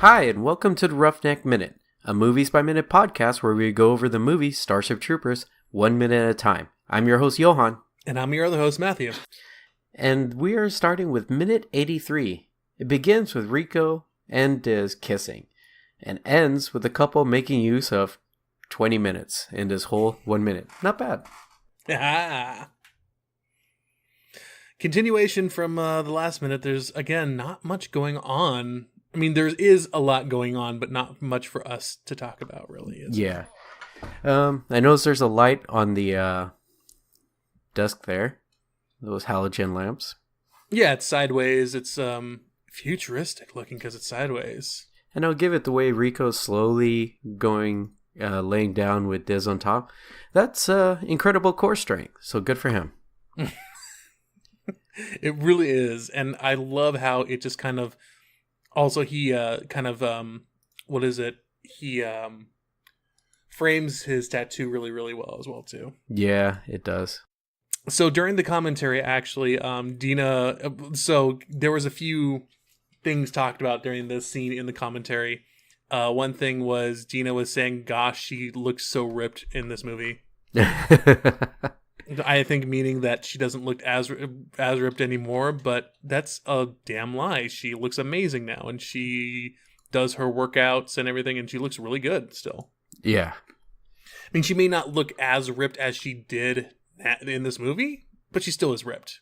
Hi, and welcome to the Roughneck Minute, a Movies by Minute podcast where we go over the movie Starship Troopers 1 minute at a time. I'm your host, Johan. And I'm your other host, Matthew. And we are starting with minute 83. It begins with Rico and Diz kissing, and ends with the couple making use of 20 minutes in this whole 1 minute. Not bad. Continuation from the last minute. There's, again, not much going on. I mean, there is a lot going on, but not much for us to talk about, really. Yeah. I noticed there's a light on the desk there. Those halogen lamps. Yeah, it's sideways. It's futuristic looking because it's sideways. And I'll give it the way Rico's slowly going, laying down with Diz on top. That's incredible core strength. So good for him. It really is. And I love how it just kind of... Also, he what is it? He frames his tattoo really, really well as well, too. Yeah, it does. So during the commentary, actually, Dina... So there was a few things talked about during this scene in the commentary. One thing was Dina was saying, gosh, she looks so ripped in this movie. I think meaning that she doesn't look as ripped anymore, but that's a damn lie. She looks amazing now, and she does her workouts and everything, and she looks really good still. Yeah. I mean, she may not look as ripped as she did in this movie, but she still is ripped.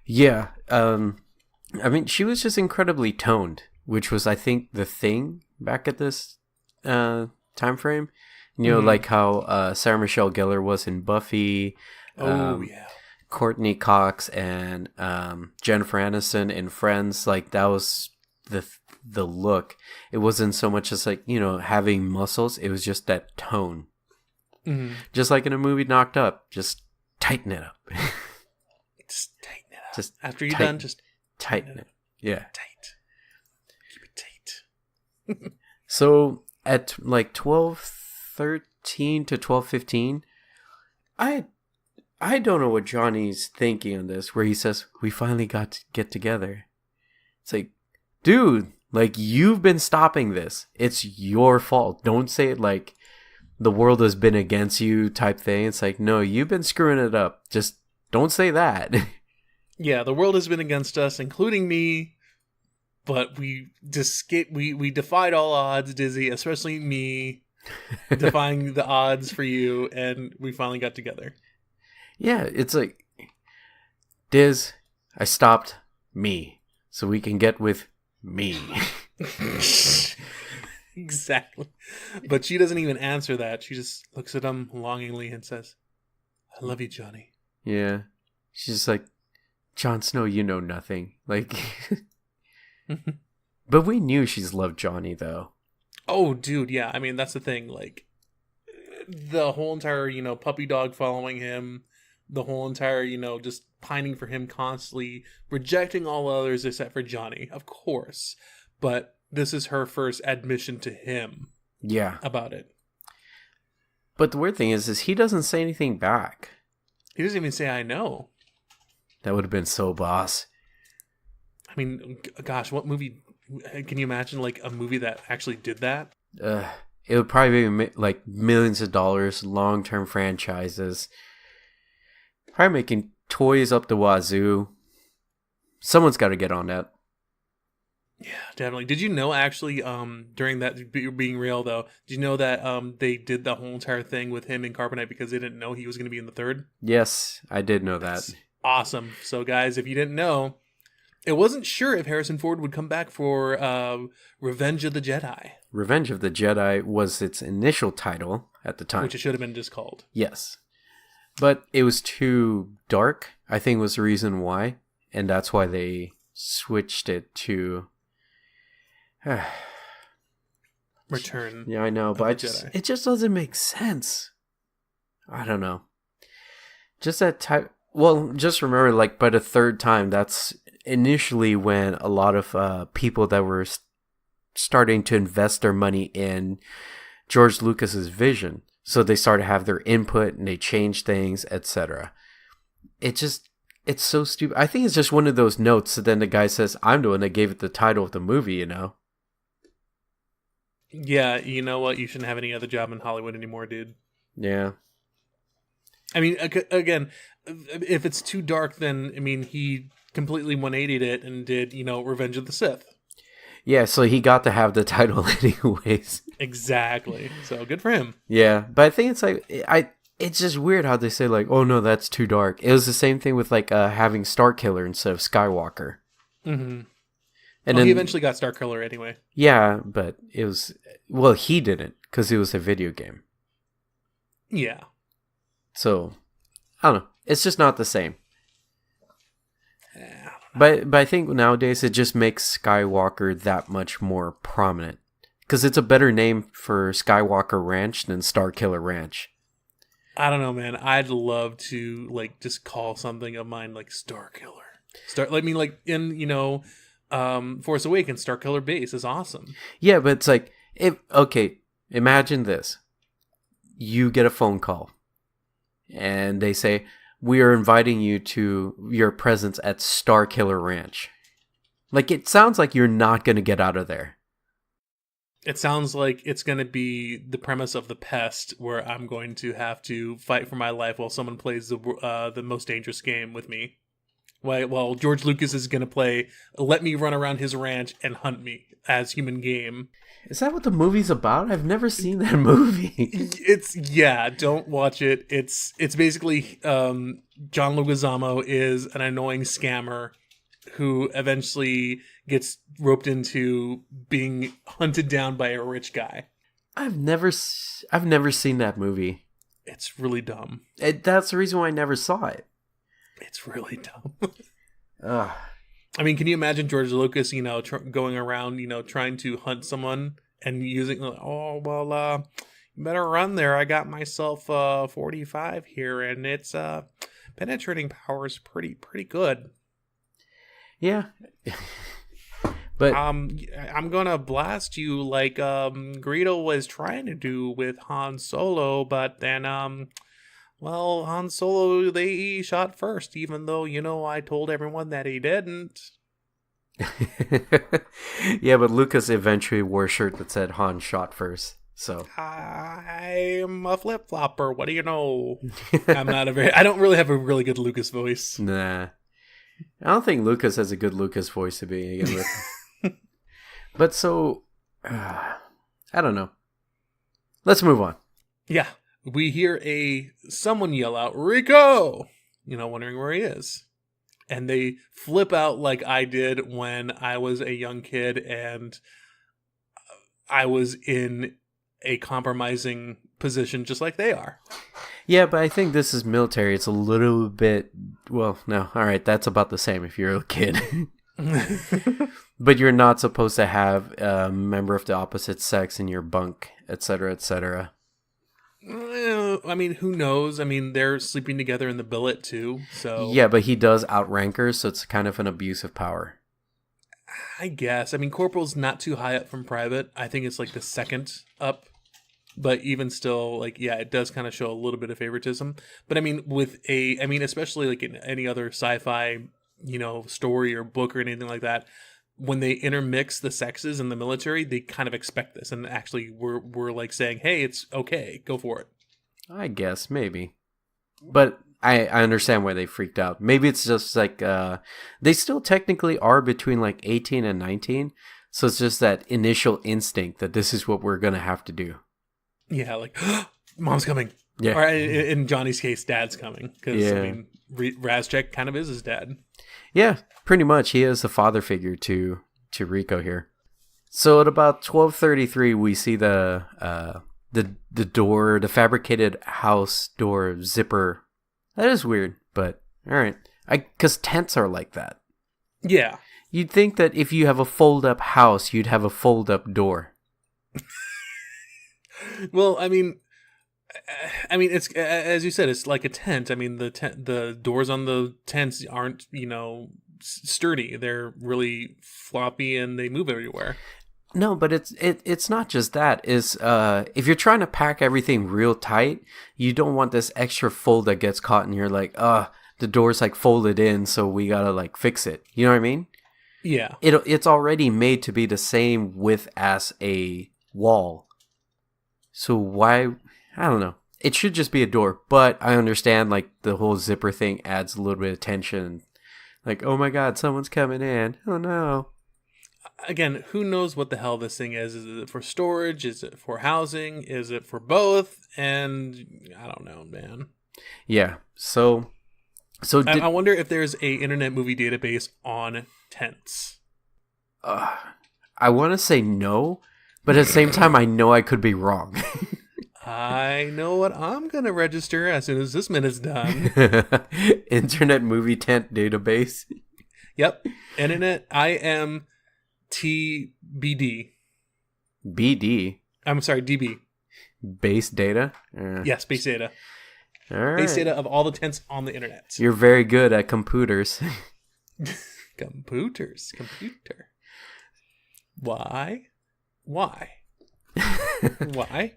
Yeah. I mean, she was just incredibly toned, which was, I think, the thing back at this time frame. You know, like how Sarah Michelle Gellar was in Buffy. Yeah. Courtney Cox and Jennifer Aniston in Friends. Like, that was the look. It wasn't so much as, like, you know, having muscles. It was just that tone. Mm-hmm. Just like in a movie Knocked Up. Just tighten it up. Just tighten it up. Just after you're done, just tighten it. Yeah. Tight. Keep it tight. So, at, like, 12:13 to 12:15, I don't know what Johnny's thinking on this, where he says, we finally got to get together. It's like, dude, like, you've been stopping this. It's your fault. Don't say it like the world has been against you type thing. It's like, no, you've been screwing it up. Just don't say that. Yeah, the world has been against us, including me. But we defied all odds, Dizzy, especially me. Defying the odds for you, and we finally got together. Yeah, it's like, Diz, I stopped me so we can get with me. Exactly. But she doesn't even answer that. She just looks at him longingly and says, I love you, Johnny. Yeah. She's just like, Jon Snow, you know nothing. Like, but we knew she's loved Johnny, though. Oh, dude, yeah. I mean, that's the thing. Like, the whole entire, puppy dog following him, the whole entire, just pining for him constantly, rejecting all others except for Johnny, of course. But this is her first admission to him. Yeah. About it. But the weird thing is he doesn't say anything back. He doesn't even say, I know. That would have been so boss. I mean, gosh, what movie... Can you imagine, like, a movie that actually did that? It would probably be, like, millions of dollars, long-term franchises. Probably making toys up the wazoo. Someone's got to get on that. Yeah, definitely. Did you know, actually, during that being real, though, did you know that they did the whole entire thing with him in Carbonite because they didn't know he was going to be in the third? Yes, I did know that. That's awesome. So, guys, if you didn't know... It wasn't sure if Harrison Ford would come back for Revenge of the Jedi. Revenge of the Jedi was its initial title at the time. Which it should have been just called. Yes. But it was too dark, I think was the reason why. And that's why they switched it to... Return. Yeah, I know, but it just doesn't make sense. I don't know. Just that type... Well, just remember, like, by the third time, that's... initially when a lot of people that were starting to invest their money in George Lucas's vision. So they started to have their input and they changed things, etc. It's so stupid. I think it's just one of those notes. So then the guy says, I'm the one that gave it the title of the movie, Yeah, you know what? You shouldn't have any other job in Hollywood anymore, dude. Yeah. I mean, again, if it's too dark, then I mean, he completely 180'd it and did, Revenge of the Sith. Yeah, so he got to have the title anyways. Exactly. So good for him. Yeah, but I think it's like it's just weird how they say like, "Oh no, that's too dark." It was the same thing with like having Starkiller instead of Skywalker. Mm-hmm. And then he eventually got Starkiller anyway. yeah, but it was he didn't because it was a video game. Yeah. So I don't know. It's just not the same. Yeah. But I think nowadays it just makes Skywalker that much more prominent because it's a better name for Skywalker Ranch than Starkiller Ranch. I don't know, man. I'd love to like just call something of mine like Starkiller. Like in Force Awakens, Starkiller Base is awesome. Yeah, but it's like imagine this: you get a phone call, and they say, "We are inviting you to your presence at Starkiller Ranch." Like, it sounds like you're not going to get out of there. It sounds like it's going to be the premise of The Pest, where I'm going to have to fight for my life while someone plays the most dangerous game with me. While George Lucas is going to play, let me run around his ranch and hunt me as human game. Is that what the movie's about? I've never seen that movie. Don't watch it. It's basically John Leguizamo is an annoying scammer who eventually gets roped into being hunted down by a rich guy. I've never seen that movie. It's really dumb. That's the reason why I never saw it. It's really dumb. Ugh. I mean, can you imagine George Lucas, going around, trying to hunt someone and using, you better run there. I got myself 45 here, and its penetrating power is pretty good. Yeah. But I'm gonna blast you like Greedo was trying to do with Han Solo, but then Han Solo he shot first, even though I told everyone that he didn't. yeah, but Lucas eventually wore a shirt that said Han shot first. So I'm a flip flopper. What do you know? I don't really have a really good Lucas voice. Nah, I don't think Lucas has a good Lucas voice to begin with. But so, I don't know. Let's move on. Yeah. We hear someone yell out, Rico! Wondering where he is. And they flip out like I did when I was a young kid and I was in a compromising position just like they are. Yeah, but I think this is military. It's a little bit, no. All right, that's about the same if you're a kid. But you're not supposed to have a member of the opposite sex in your bunk, etc., etc. I mean, who knows? I mean, they're sleeping together in the billet too, so... Yeah, but he does outrank her, so it's kind of an abuse of power. I guess. I mean, Corporal's not too high up from Private. I think it's like the second up. But even still, like, yeah, it does kind of show a little bit of favoritism. But I mean, especially like in any other sci-fi, story or book or anything like that, when they intermix the sexes in the military, they kind of expect this. And actually, we're like saying, hey, it's okay. Go for it. I guess, maybe. But I understand why they freaked out. Maybe it's just like, they still technically are between like 18 and 19. So it's just that initial instinct that this is what we're going to have to do. Yeah, like, mom's coming. Yeah. Or in Johnny's case, dad's coming. Because, yeah. I mean, Razchek kind of is his dad. Yeah, pretty much. He is the father figure to Rico here. So at about 12:33, we see the door, the fabricated house door zipper. That is weird, but all right. Because tents are like that. Yeah. You'd think that if you have a fold-up house, you'd have a fold-up door. Well, I mean, it's, as you said, it's like a tent. I mean, the doors on the tents aren't, sturdy. They're really floppy and they move everywhere. No, but it's not just that. If you're trying to pack everything real tight, you don't want this extra fold that gets caught and you're like, the door's like folded in, so we gotta like fix it. You know what I mean? Yeah. It's already made to be the same width as a wall. So why? I don't know. It should just be a door, but I understand like the whole zipper thing adds a little bit of tension. Like, oh my god, someone's coming in. Oh no. Again, who knows what the hell this thing is? Is it for storage? Is it for housing? Is it for both? And I don't know, man. Yeah. So I wonder if there's a Internet Movie Database on tents. I want to say no, but at the same time, I know I could be wrong. I know what I'm going to register as soon as this minute's done. Internet Movie Tent Database. Yep. Internet IMTBD. BD. I'm sorry, DB. Base data? Yes, base data. All right. Base data of all the tents on the internet. You're very good at computers. Computer. Why? Why? Why?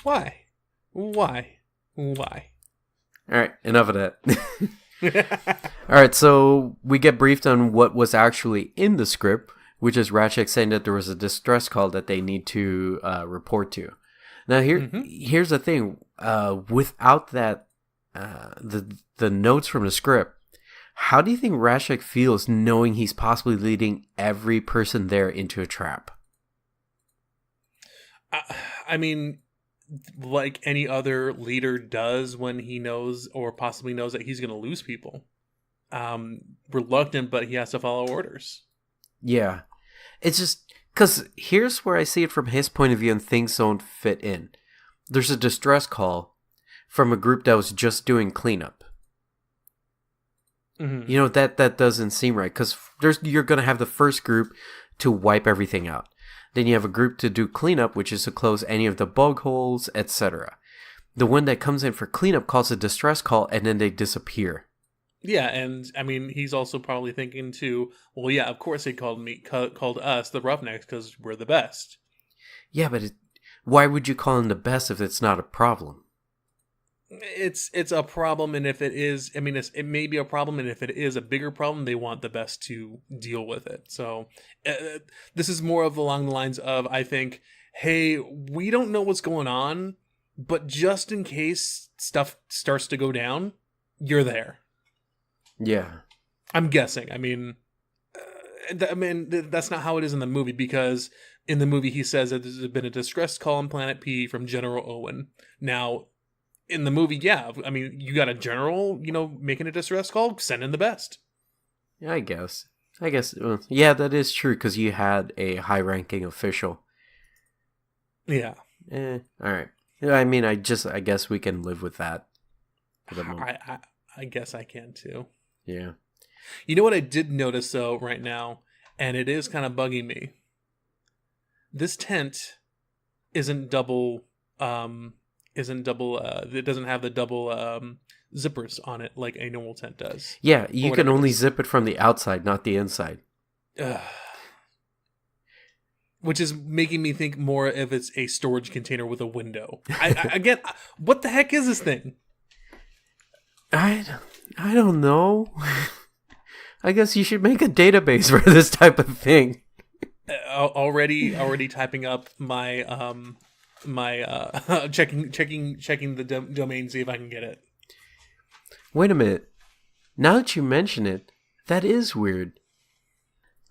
All right, enough of that. All right, so we get briefed on what was actually in the script, which is Ratchet saying that there was a distress call that they need to report to. Now, here's the thing. Without that, the notes from the script, how do you think Ratchet feels knowing he's possibly leading every person there into a trap? I mean, like any other leader does when he knows or possibly knows that he's going to lose people. Reluctant, but he has to follow orders. Yeah. It's just because here's where I see it from his point of view and things don't fit in. There's a distress call from a group that was just doing cleanup. Mm-hmm. You know, that doesn't seem right because you're going to have the first group to wipe everything out. Then you have a group to do cleanup, which is to close any of the bug holes, etc. The one that comes in for cleanup calls a distress call, and then they disappear. Yeah, and I mean, he's also probably thinking too, well, yeah, of course they called us the Roughnecks because we're the best. Yeah, but why would you call them the best if it's not a problem? It's a problem, and if it is, I mean, it may be a problem, and if it is a bigger problem, they want the best to deal with it. So this is more of along the lines of, I think, hey, we don't know what's going on, but just in case stuff starts to go down, you're there. Yeah. I'm guessing. I mean, that's not how it is in the movie, because in the movie he says that there's been a distress call on Planet P from General Owen. Now, in the movie, yeah, I mean, you got a general, making a distress call, send in the best. Yeah, I guess. Yeah, that is true, because you had a high-ranking official. Yeah. All right. I mean, I guess we can live with that for the moment. I guess I can, too. Yeah. You know what I did notice, though, right now, and it is kind of bugging me? This tent isn't double... it doesn't have the double zippers on it like a normal tent does. Yeah, you can only zip it from the outside, not the inside. Which is making me think more if it's a storage container with a window. Again, what the heck is this thing? I don't know. I guess you should make a database for this type of thing. Already typing up my checking the domain, see if I can get it. Wait a minute. Now that you mention it, that is weird.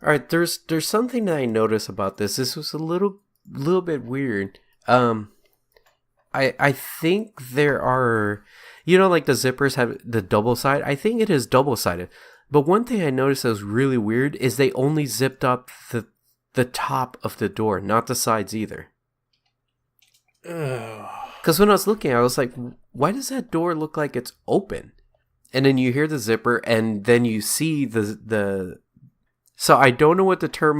All right, there's something that I noticed about this. This was a little bit weird. I think there are, like the zippers have the double side. I think it is double sided. But one thing I noticed that was really weird is they only zipped up the top of the door, not the sides either. Because when I was looking, I was like, why does that door look like it's open? And then you hear the zipper, and then you see the. So I don't know what the term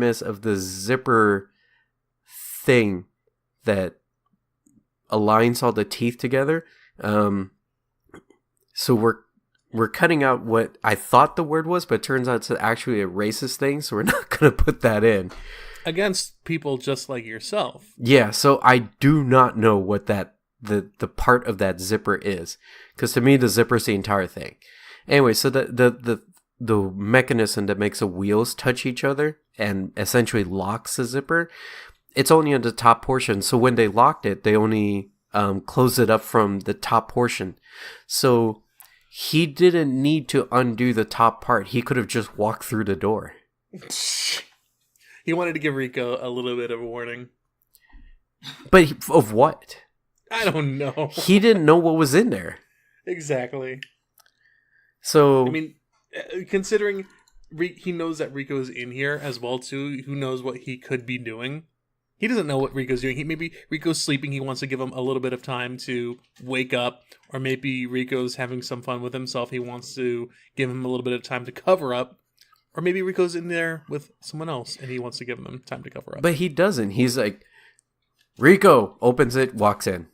is of the zipper thing that aligns all the teeth together. So we're cutting out what I thought the word was, but it turns out it's actually a racist thing, so we're not going to put that in. Against people just like yourself. Yeah, so I do not know what the part of that zipper is. Because to me, the zipper is the entire thing. Anyway, so the the mechanism that makes the wheels touch each other and essentially locks the zipper, it's only on the top portion. So when they locked it, they only closed it up from the top portion. So he didn't need to undo the top part. He could have just walked through the door. He wanted to give Rico a little bit of a warning. But of what? I don't know. He didn't know what was in there. Exactly. So I mean, considering he knows that Rico is in here as well too, who knows what he could be doing? He doesn't know what Rico's doing. Maybe Rico's sleeping. He wants to give him a little bit of time to wake up, or maybe Rico's having some fun with himself. He wants to give him a little bit of time to cover up, or maybe Rico's in there with someone else and he wants to give him time to cover up. But he doesn't. He's like, Rico opens it, walks in.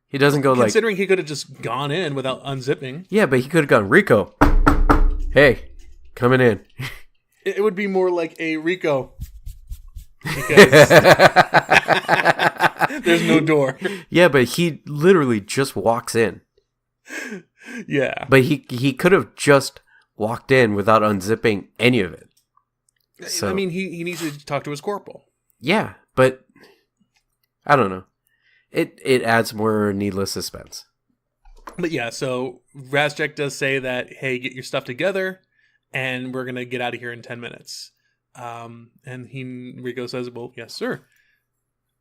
He doesn't go considering he could have just gone in without unzipping. Yeah, but he could have gone, Rico, hey, coming in. It would be more like a Rico. Because there's no door. Yeah, but he literally just walks in. Yeah. But he could have just walked in without unzipping any of it. So, I mean, he needs to talk to his corporal. Yeah, but I don't know. It adds more needless suspense. But yeah, so Razjek does say that, hey, get your stuff together, and we're going to get out of here in 10 minutes. And Rico says, well, yes, sir.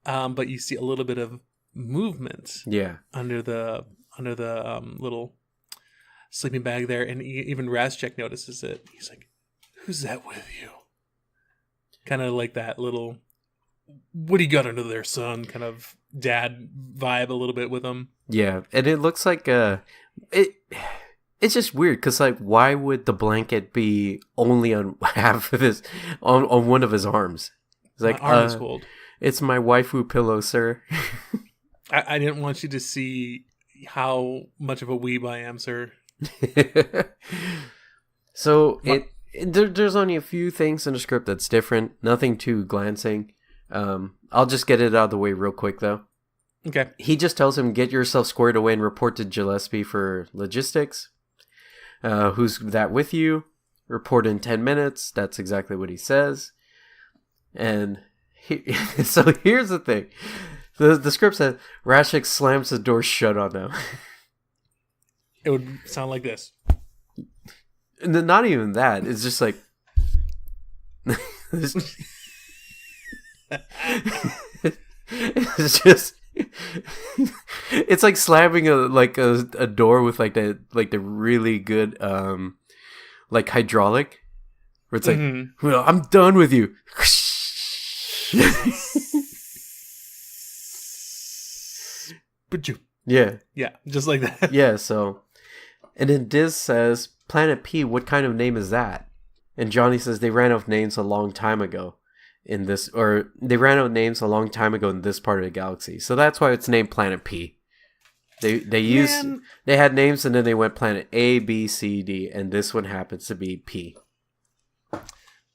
But you see a little bit of movement. Yeah. Under the little sleeping bag there, and even Razjek notices it. He's like, who's that with you? Kind of like that little, what do you got under there, son? Kind of dad vibe a little bit with him. Yeah, and it looks like it's just weird because, like, why would the blanket be only on half of his, on one of his arms? It's like, my arm is cold. It's my waifu pillow, sir. I didn't want you to see how much of a weeb I am, sir. So there's only a few things in the script that's different. Nothing too glancing. I'll just get it out of the way real quick, though. Okay. He just tells him, get yourself squared away and report to Gillespie for logistics. Who's that with you? Report in 10 minutes. That's exactly what he says. And so here's the thing. The script says, Razjek slams the door shut on them. It would sound like this. And then not even that. It's just like... it's just... it's like slamming a door with like the really good like hydraulic, where it's like, well, I'm done with you. Yeah, just like that. Yeah. So, and then Diz says, Planet P, what kind of name is that? And Johnny says they ran out of names a long time ago in this, or they ran out of names a long time ago in this part of the galaxy. So that's why it's named Planet P. They had names and then they went Planet A, B, C, D, and this one happens to be P.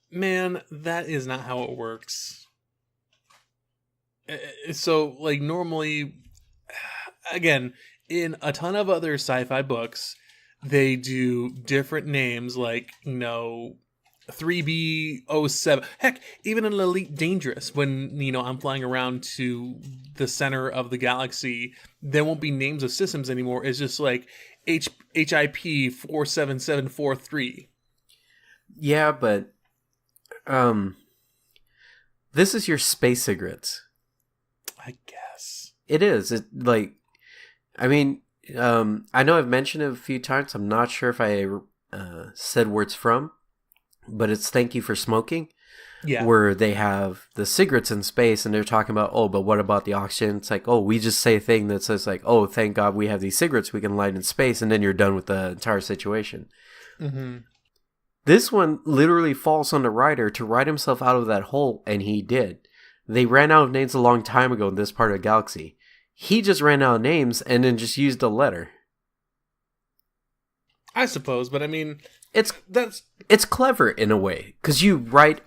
Man, that is not how it works. So, like, normally, again, in a ton of other sci-fi books, they do different names, like, 3B07. Heck, even in Elite Dangerous, when, I'm flying around to the center of the galaxy, there won't be names of systems anymore. It's just like HIP 47743. Yeah, but this is your space cigarettes. I guess. It is. I know I've mentioned it a few times. I'm not sure if I said where it's from. But it's Thank You for Smoking, where they have the cigarettes in space, and they're talking about, but what about the oxygen? It's like, we just say a thing that says, like, thank God we have these cigarettes we can light in space, and then you're done with the entire situation. Mm-hmm. This one literally falls on the writer to write himself out of that hole, and he did. They ran out of names a long time ago in this part of the galaxy. He just ran out of names and then just used a letter. I suppose, but I mean... It's clever in a way, because you write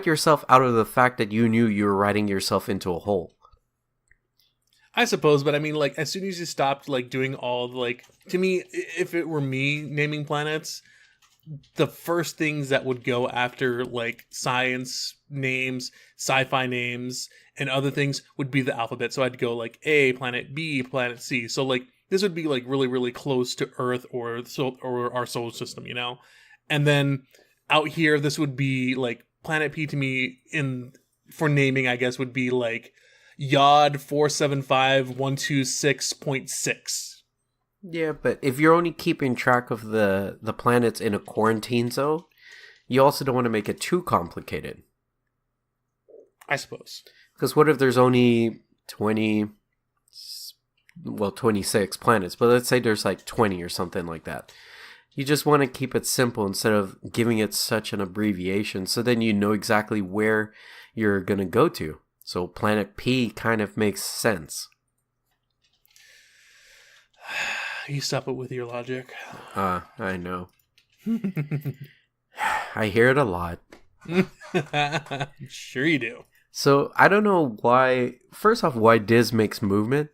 yourself out of the fact that you knew you were writing yourself into a hole. I suppose, but I mean, like, as soon as you stopped, like, doing all, like, to me, if it were me naming planets, the first things that would go after like science names, sci-fi names, and other things would be the alphabet. So I'd go like A, planet B, planet C. So like this would be like really, really close to Earth or our solar system, you know? And then out here, this would be like planet P to me for naming, I guess, would be like Yod 475126.6. Yeah, but if you're only keeping track of the planets in a quarantine zone, you also don't want to make it too complicated. I suppose. Because what if there's only 26 planets, but let's say there's like 20 or something like that. You just want to keep it simple instead of giving it such an abbreviation, so then you know exactly where you're going to go to. So planet P kind of makes sense. You stop it with your logic. I know. I hear it a lot. Sure you do. So I don't know why. First off, why Diz makes movement.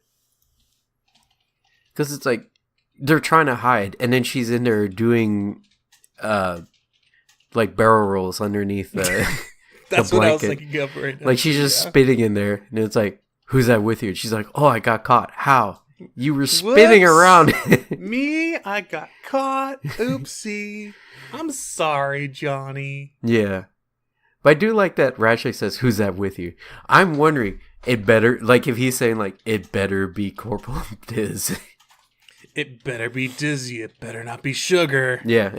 Because it's like they're trying to hide, and then she's in there doing like barrel rolls underneath the That's the blanket. what I was thinking of right now. Like she's just spitting in there, and it's like, who's that with you? And she's like, oh, I got caught. How? You were spinning around. Me? I got caught. Oopsie. I'm sorry, Johnny. Yeah. But I do like that Rashek says, who's that with you? I'm wondering, it better, like if he's saying like, it better be Corporal Diz. It better be Dizzy. It better not be Sugar. Yeah.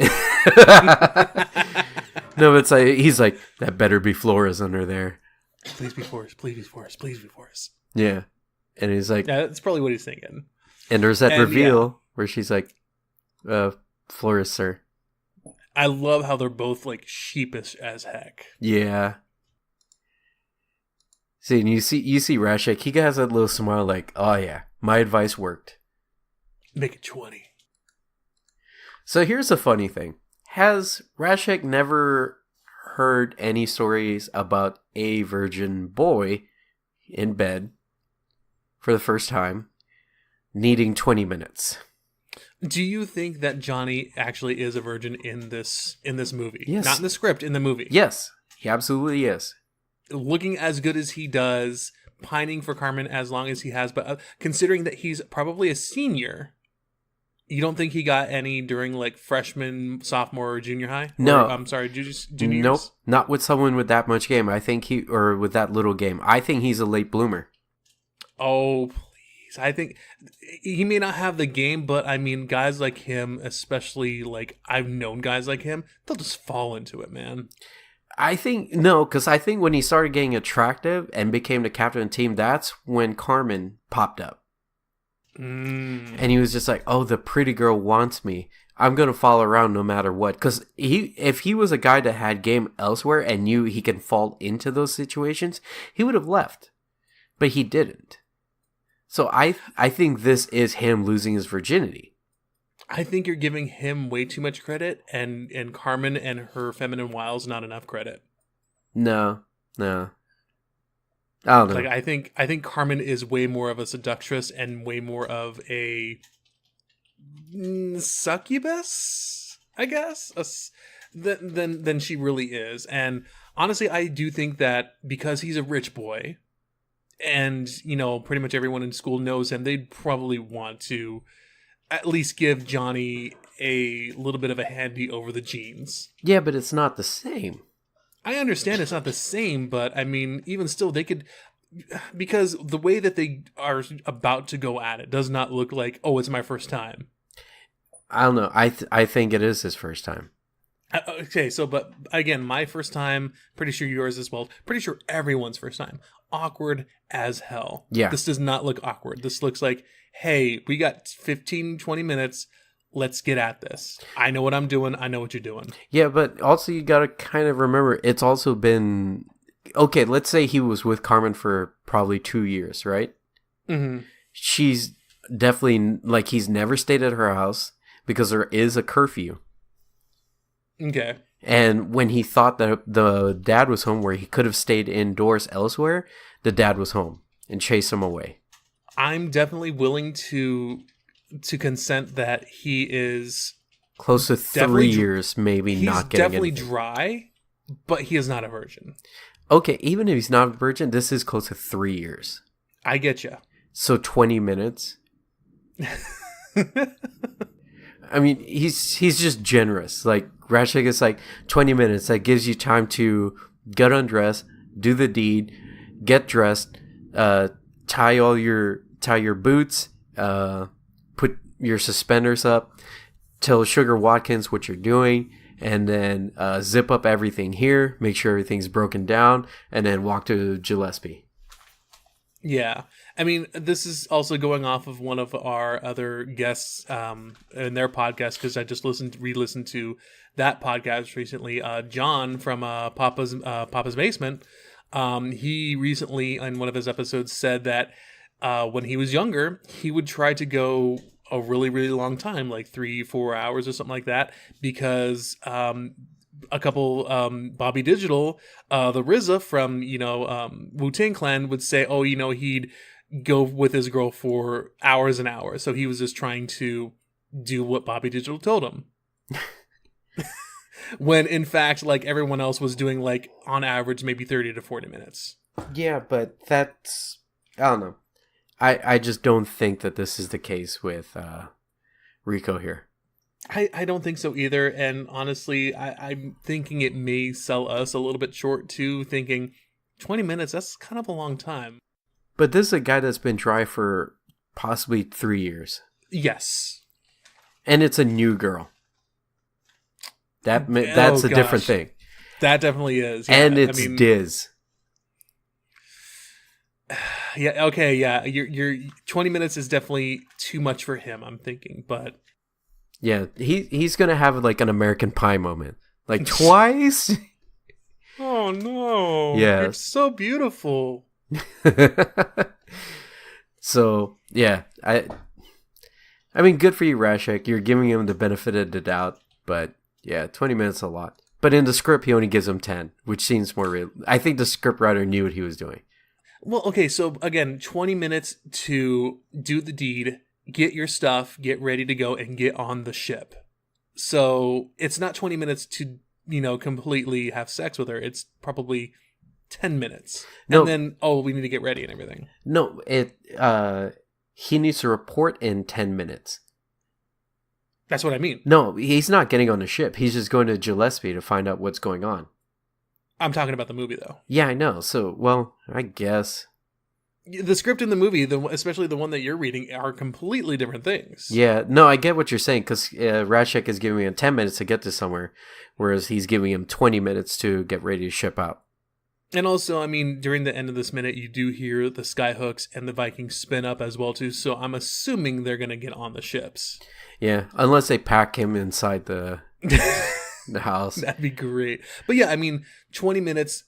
No, but it's like, he's like, that better be Flores under there. Please be Forrest. Please be Forrest. Please be Forrest. Yeah. And he's like, yeah, that's probably what he's thinking. And there's that reveal where she's like, Flores, sir. I love how they're both like sheepish as heck. Yeah. See, and you see Rashek, he has that little smile like, oh yeah, my advice worked. Make it 20. So here's the funny thing. Has Rashek never heard any stories about a virgin boy in bed for the first time needing 20 minutes? Do you think that Johnny actually is a virgin in this movie? Yes. Not in the script, in the movie. Yes, he absolutely is. Looking as good as he does, pining for Carmen as long as he has, but considering that he's probably a senior, you don't think he got any during like freshman, sophomore, or junior high? No. I'm sorry, junior Nope, years? not with someone with that much game. I think with that little game. I think he's a late bloomer. Oh, please. I think he may not have the game, but I mean, guys like him, especially like I've known guys like him, they'll just fall into it, man. I think, no, because I think when he started getting attractive and became the captain of the team, that's when Carmen popped up. And he was just like, oh, the pretty girl wants me. I'm going to follow around no matter what. Because if he was a guy that had game elsewhere and knew he can fall into those situations, he would have left. But he didn't. So I think this is him losing his virginity. I think you're giving him way too much credit, and Carmen and her feminine wiles not enough credit. No. I don't know. Like I think Carmen is way more of a seductress and way more of a succubus, I guess, than she really is. And honestly, I do think that because he's a rich boy, and you know, pretty much everyone in school knows him, they'd probably want to at least give Johnny a little bit of a handy over the jeans. Yeah, but it's not the same. I understand it's not the same, but I mean, even still, they could, because the way that they are about to go at it does not look like, oh, it's my first time. I don't know. I think it is his first time. Okay, so, but again, my first time, pretty sure yours as well, pretty sure everyone's first time. Awkward as hell. Yeah. This does not look awkward. This looks like, hey, we got 15, 20 minutes. Let's get at this. I know what I'm doing. I know what you're doing. Yeah, but also you got to kind of remember, it's also been... Okay, let's say he was with Carmen for probably 2 years, right? Mm-hmm. She's definitely... Like, he's never stayed at her house because there is a curfew. Okay. And when he thought that the dad was home where he could have stayed indoors elsewhere, the dad was home and chased him away. I'm definitely willing to consent that he is Close to 3 years, maybe he's not getting definitely anything. dry, but he is not a virgin. Okay, even if he's not a virgin, this is close to 3 years. I get you. So 20 minutes. I mean, he's just generous. Like, Ratchet is like 20 minutes. That gives you time to get undressed, do the deed, get dressed, tie your boots, put your suspenders up, tell Sugar Watkins what you're doing, and then zip up everything here, make sure everything's broken down, and then walk to Gillespie. Yeah. I mean, this is also going off of one of our other guests in their podcast, because I just re-listened to that podcast recently. John from Papa's Basement. He recently, in one of his episodes, said that when he was younger, he would try to go a really, really long time, like 3-4 hours or something like that, because a couple Bobby Digital, the RZA from Wu-Tang Clan would say, oh, he'd go with his girl for hours and hours. So he was just trying to do what Bobby Digital told him. When in fact, like, everyone else was doing, like, on average, maybe 30 to 40 minutes. Yeah, but that's, I don't know. I just don't think that this is the case with Rico here. I don't think so either. And honestly, I'm thinking it may sell us a little bit short too, thinking 20 minutes, that's kind of a long time. But this is a guy that's been dry for possibly 3 years. Yes. And it's a new girl. That's a different thing. That definitely is. Yeah, and it's Diz. Yeah, okay, yeah. Your 20 minutes is definitely too much for him, I'm thinking, but yeah, he's going to have like an American Pie moment. Like twice? Oh no. Yeah. You're so beautiful. So, yeah, I mean, good for you, Rashek. You're giving him the benefit of the doubt, but yeah, 20 minutes is a lot. But in the script, he only gives him 10, which seems more real. I think the scriptwriter knew what he was doing. Well, okay, so again, 20 minutes to do the deed, get your stuff, get ready to go, and get on the ship. So it's not 20 minutes to, completely have sex with her. It's probably 10 minutes. No. And then, we need to get ready and everything. No, he needs to report in 10 minutes. That's what I mean. No, he's not getting on the ship. He's just going to Gillespie to find out what's going on. I'm talking about the movie, though. Yeah, I know. So, well, I guess. The script in the movie, especially the one that you're reading, are completely different things. Yeah, no, I get what you're saying, because Ratchek is giving him 10 minutes to get to somewhere, whereas he's giving him 20 minutes to get ready to ship out. And also, I mean, during the end of this minute, you do hear the skyhooks and the Vikings spin up as well, too, so I'm assuming they're going to get on the ships. Yeah, unless they pack him inside the house. That'd be great. But yeah, I mean, 20 minutes,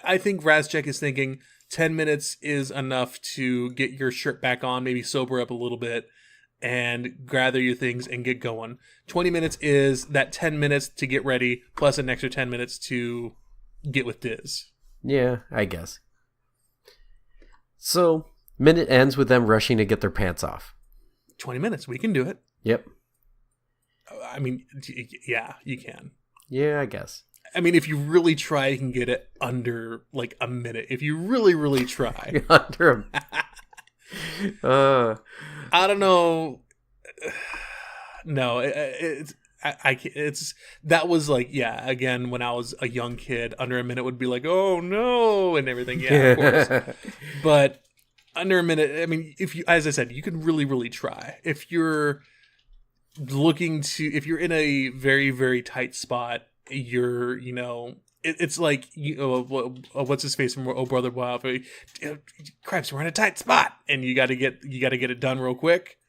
I think Razchek is thinking 10 minutes is enough to get your shirt back on, maybe sober up a little bit, and gather your things and get going. 20 minutes is that 10 minutes to get ready, plus an extra 10 minutes to get with Diz. Yeah, I guess. So, minute ends with them rushing to get their pants off. 20 minutes, we can do it. Yep. I mean, yeah, you can. Yeah, I guess. I mean, if you really try, you can get it under, like, a minute. If you really, really try. Under a... I don't know. No, it's that was like, yeah, again, when I was a young kid, under a minute would be like, oh no, and everything. Yeah, of course. But under a minute, I mean, if you, as I said, you can really, really try. If you're if you're in a very, very tight spot, you're, it's like, what's his face from Oh Brother Wild? Cripes, we're in a tight spot, and you got to get it done real quick.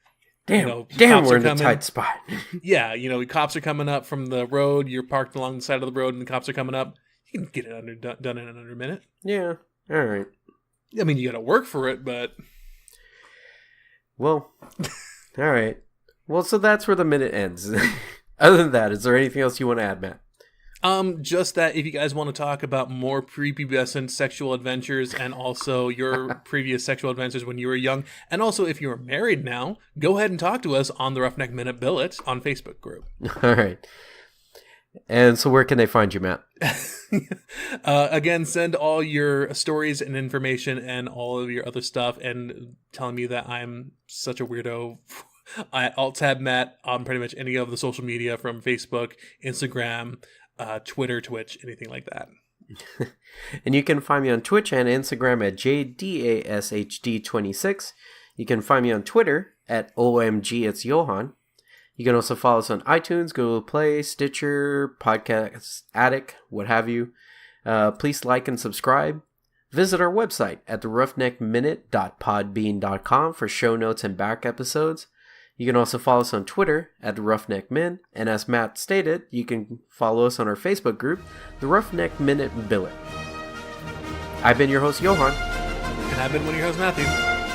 Damn, we're in a tight spot. Yeah, cops are coming up from the road. You're parked along the side of the road, and the cops are coming up. You can get it done in under a minute. Yeah, all right. I mean, you got to work for it, but well, all right. Well, so that's where the minute ends. Other than that, is there anything else you want to add, Matt? Just that if you guys want to talk about more prepubescent sexual adventures and also your previous sexual adventures when you were young, and also if you're married now, go ahead and talk to us on the Roughneck Minute Billet on Facebook group. All right. And so where can they find you, Matt? Again, send all your stories and information and all of your other stuff and telling me that I'm such a weirdo. Alt-tab Matt on pretty much any of the social media from Facebook, Instagram, Twitter, Twitch, anything like that. And you can find me on Twitch and Instagram at JDASHD26. You can find me on Twitter at OMG It's Johan. You can also follow us on iTunes, Google Play, Stitcher, Podcast Addict, what have you. Please like and subscribe. Visit our website at theroughneckminute.podbean.com for show notes and back episodes. You can also follow us on Twitter at the Roughneck Min, and as Matt stated, you can follow us on our Facebook group, the Roughneck Minute Billet. I've been your host, Johan. And I've been one of your hosts, Matthew.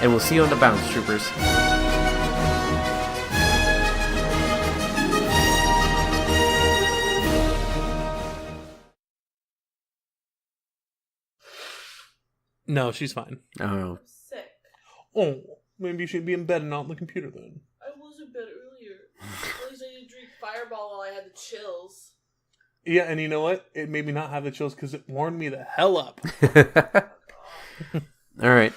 And we'll see you on the Bounce Troopers. No, she's fine. Oh. I'm sick. Oh, maybe you should be in bed and not on the computer then. I was in bed earlier. At least I didn't drink Fireball while I had the chills. Yeah, and you know what? It made me not have the chills because it warmed me the hell up. All right.